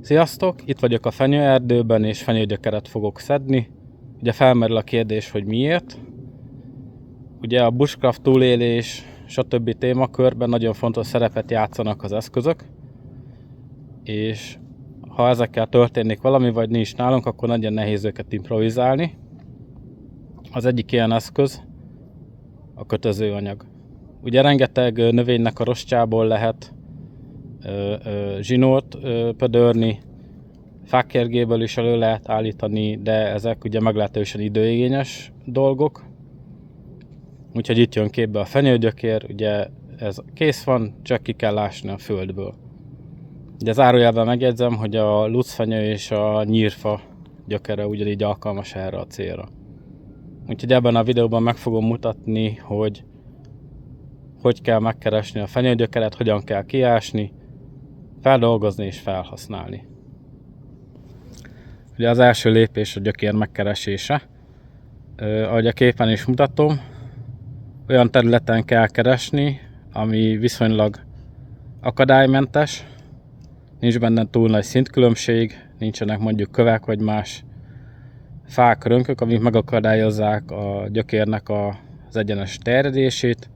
Sziasztok! Itt vagyok a fenyőerdőben és fenyőgyökeret fogok szedni. Ugye felmerül a kérdés, hogy miért. Ugye a bushcraft túlélés stb. Témakörben nagyon fontos szerepet játszanak az eszközök. És ha ezekkel történik valami, vagy nincs nálunk, akkor nagyon nehéz őket improvizálni. Az egyik ilyen eszköz a kötözőanyag. Ugye rengeteg növénynek a rostjából lehet zsinórt pödörni, fákkergéből is elő lehet állítani, de ezek ugye meglehetősen időigényes dolgok. Úgyhogy itt jön képbe a fenyőgyökér, ugye ez kész van, csak ki kell ásni a földből. Ugye zárójelben megjegyzem, hogy a lucfenyő és a nyírfa gyökere ugyanígy alkalmas erre a célra. Úgyhogy ebben a videóban meg fogom mutatni, hogy kell megkeresni a fenyőgyökeret, hogyan kell kiásni, feldolgozni és felhasználni. Ugye az első lépés a gyökér megkeresése. Ahogy a képen is mutatom, olyan területen kell keresni, ami viszonylag akadálymentes, nincs benne túl nagy szintkülönbség, nincsenek mondjuk kövek vagy más fák, rönkök, amik megakadályozzák a gyökérnek az egyenes terjedését.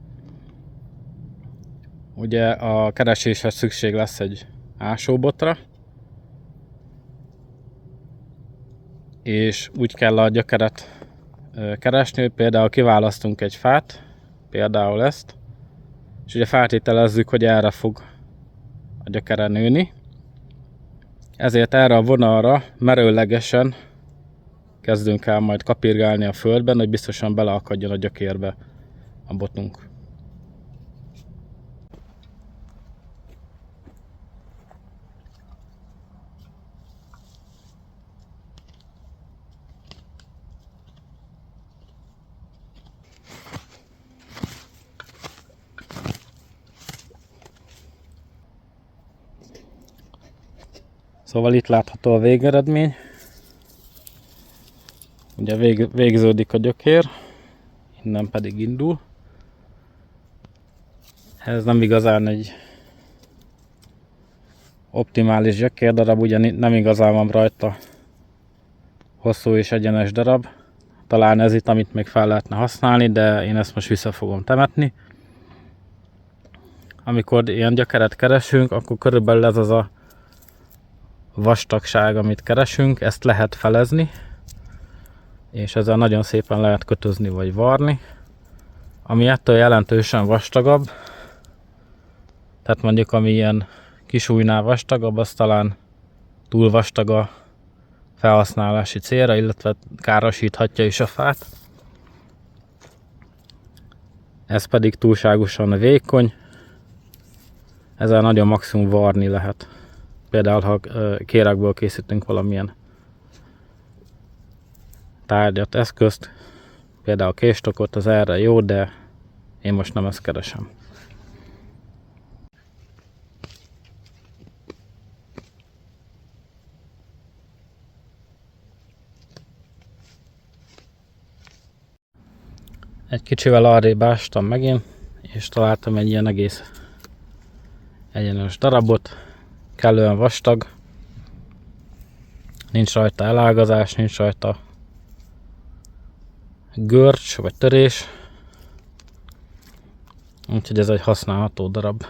Ugye a kereséshez szükség lesz egy ásóbotra, és úgy kell a gyökeret keresni, hogy például kiválasztunk egy fát, például ezt, és ugye feltételezzük, hogy erre fog a gyökere nőni. Ezért erre a vonalra merőlegesen kezdünk el majd kapirgálni a földben, hogy biztosan beleakadjon a gyökérbe a botunk. Szóval itt látható a végeredmény. Ugye végződik a gyökér, innen pedig indul. Ez nem igazán egy optimális gyökérdarab, ugye nem igazán van rajta hosszú és egyenes darab. Talán ez itt, amit még fel lehetne használni, de én ezt most vissza fogom temetni. Amikor ilyen gyökeret keresünk, akkor körülbelül ez az a vastagság, amit keresünk, ezt lehet felezni, és ezzel nagyon szépen lehet kötözni vagy varni. Ami ettől jelentősen vastagabb, tehát mondjuk ami ilyen kis ujjnál vastagabb, az talán túl vastag a felhasználási célra, illetve károsíthatja is a fát. Ez pedig túlságosan vékony, ezzel nagyon maximum varni lehet. Például, ha kérekből készítünk valamilyen tárgyat, eszközt, például késtokot, az erre jó, de én most nem ezt keresem. Egy kicsivel arrébb ástam megint, és találtam egy ilyen egész egyenes darabot, kellően vastag, nincs rajta elágazás, nincs rajta görcs vagy törés, úgyhogy ez egy használható darab.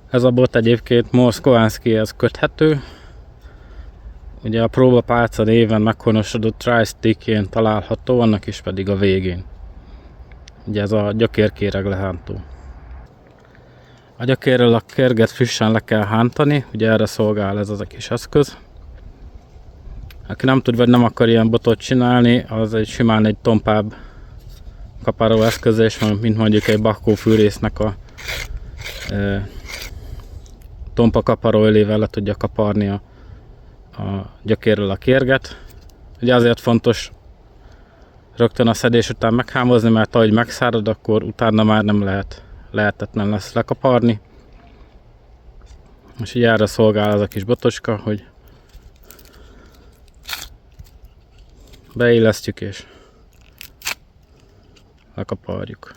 Ez a bot egyébként Morse Kovanskihez köthető. Ugye a próbapálca néven meghonosodott Tri-Stickjén található, annak is pedig a végén. Ugye ez a gyökérkéreg lehántó. A gyökérről a kérget frissen le kell hántani, ugye erre szolgál ez az a kis eszköz. Aki nem tud vagy nem akar ilyen botot csinálni, az egy simán egy tompább kaparó eszköz, és mint mondjuk egy bakkófűrésznek a tompa kaparóölével le tudja kaparni a gyökérről a kérget. Ugye azért fontos rögtön a szedés után meghámozni, mert ahogy megszárad, akkor utána már nem lehetetlen lesz lekaparni. És így erre szolgál az a kis botocska, hogy beillesztjük és lekaparjuk.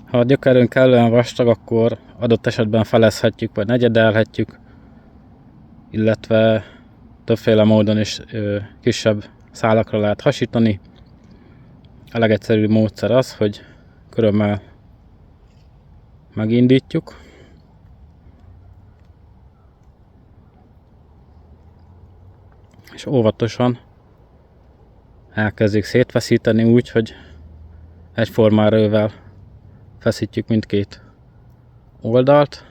Ha a gyökerünk kellően vastag, akkor adott esetben felezhetjük, vagy negyedelhetjük, illetve többféle módon is kisebb szálakra lehet hasítani. A legegyszerűbb módszer az, hogy körömmel megindítjuk, és óvatosan elkezdjük szétfeszíteni úgy, hogy egyformán erővel feszítjük mindkét oldalt.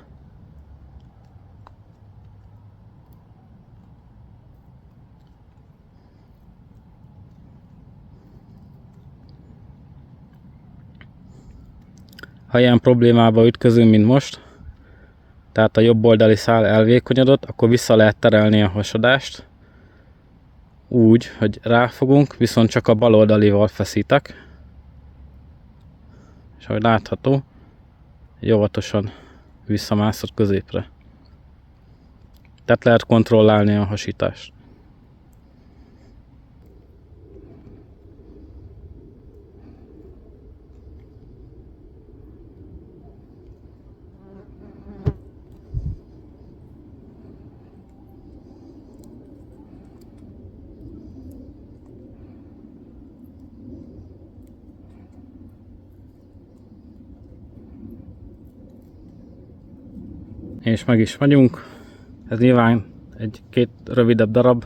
Ha ilyen problémába ütközünk, mint most, tehát a jobb oldali szál elvékonyodott, akkor vissza lehet terelni a hasadást úgy, hogy ráfogunk, viszont csak a bal oldalival feszítek. És ahogy látható, óvatosan visszamászott középre. Tehát lehet kontrollálni a hasítást. És meg is vagyunk. Ez nyilván egy-két rövidebb darab.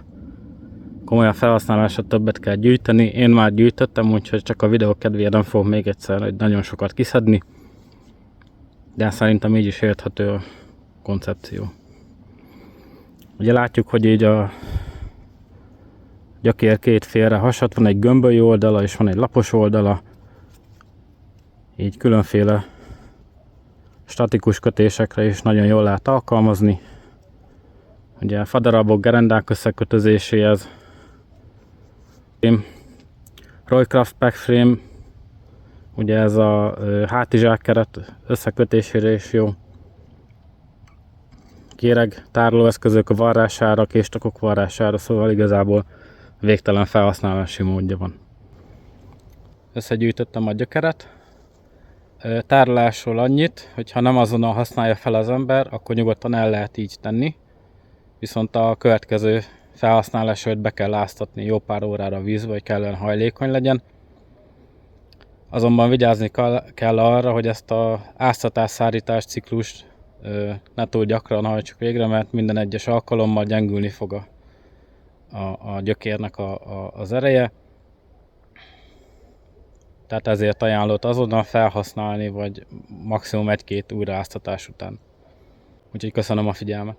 Komolyabb felhasználásra többet kell gyűjteni. Én már gyűjtöttem, úgyhogy csak a videó kedvéért nem fogok még egyszer egy nagyon sokat kiszedni. De szerintem így is érthető a koncepció. Ugye látjuk, hogy így a gyökér két félre hasad, van egy gömbölyű oldala és van egy lapos oldala. Így különféle statikus kötésekre is nagyon jól lehet alkalmazni. Ugye fadarabok, gerendák összekötözéséhez. Roycraft Pack Frame, ugye ez a hátizsákkeret összekötésére is jó. Kéreg tárolóeszközök varrására, késtakok varrására, szóval igazából végtelen felhasználási módja van. Összegyűjtöttem a gyökeret. Tárolásról annyit, hogy ha nem azonnal használja fel az ember, akkor nyugodtan el lehet így tenni. Viszont a következő felhasználás előtt be kell áztatni jó pár órára a vízbe, hogy kellően hajlékony legyen. Azonban vigyázni kell arra, hogy ezt az áztatás-szárítás ciklust ne túl gyakran hajtsuk végre, mert minden egyes alkalommal gyengülni fog a gyökérnek az ereje. Tehát ezért ajánlott azonnal felhasználni, vagy maximum egy-két újraáztatás után. Úgyhogy köszönöm a figyelmet!